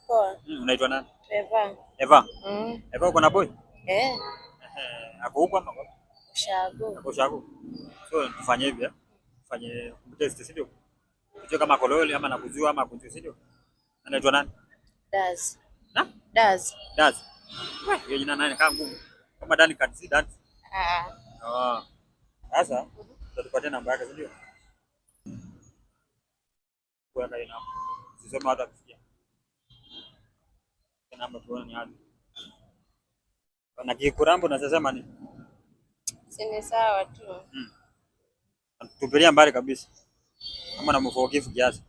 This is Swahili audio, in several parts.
Poa. Unaitwa nani? Eva. Eva. Eva uko na boy? Ako huko ama wapi? Ushago. Ako Ushago. So tufanye hivi Tufanye test si ndio? Tujue kama kololi ama nakujua ama kunjua si ndio? Anaitwa nani? Daz. Na? Daz. Daz. Hiyo jina nani kama ngumu? Kama Dani kan si Daz. Sasa tutapatia namba yake si ndio? Kwa ndio namba. Sisema hata kusikia. Namba tuone ni hadi. Na kikurambo nasema ni Sini sawa tu. Tupilia mbali kabisa. Kama na mfokifu kiasi.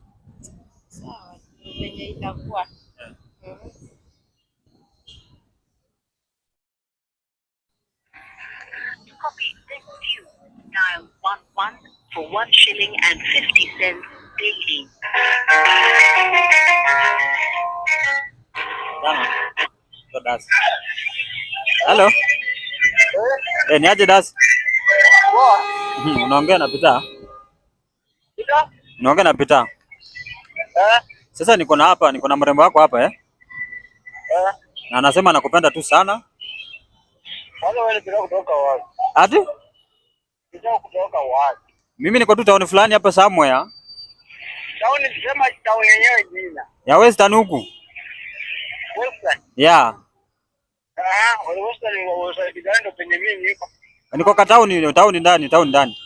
Sawa. Venye itakuwa. Copy this tune. Dial 11 for 1 shilling and 50 cents daily. Das. Hello. Ni aje Das? Unaongea na Peter? Unaongea na Peter? Sasa niko na mrembo wako hapa na anasema nakupenda tu sana. Sasa wewe unataka kutoka wapi? Ati? Unataka kutoka wapi? Mimi niko tu town fulani hapa somewhere. Town ni sema town yenyewe jina. Ya Western huku. Western? Yeah. Western wa Kigando penye mimi niko. Niko ka town ndani. Town ndani.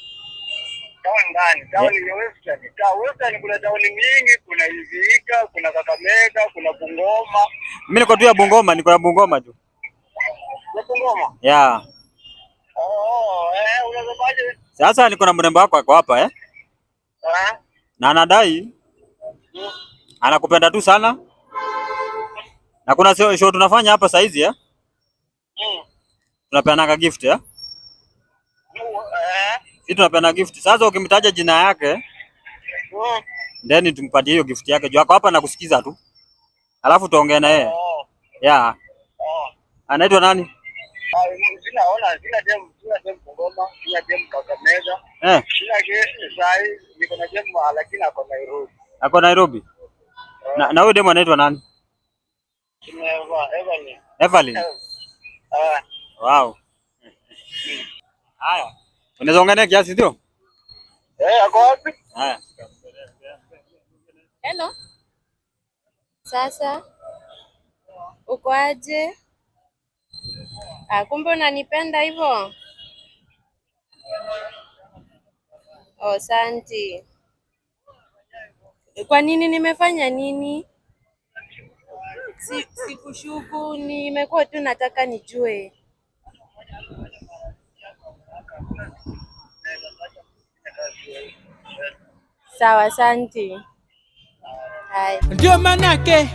Town ni Western. Western kuna town nyingi, kuna Iviika, kuna Kakamega, kuna Bungoma. Mimi niko tu ya Bungoma, niko ya Bungoma tu. Ya Bungoma? Yeah. Unasemaje? Sasa niko na mrembo wako ako hapa na anadai anakupenda tu sana. Na kuna show tunafanya hapa saizi tunapeana gift Sisi tunapeana gift. Sasa ukimtaja jina yake then tumpatie hiyo gift yake. Juu ako hapa na kusikiza tu. Alafu tuongee na yeye. Yeah. Anaitwa nani? Sina dem Bungoma, sina dem Kakamega. Sina sai niko na dem lakini ako Nairobi. Ako Nairobi? Na huyo dem anaitwa nani? Evelyn. Wow. Haya. Unaweza ongea kiasi ndio? Ako wapi? Haya. Hello. Sasa uko aje? Kumbe unanipenda hivyo? Asante. Kwa nini nimefanya nini? Sikushuku, nimekuwa tu nataka nijue. Sawa, asante. Hai. Ndio manake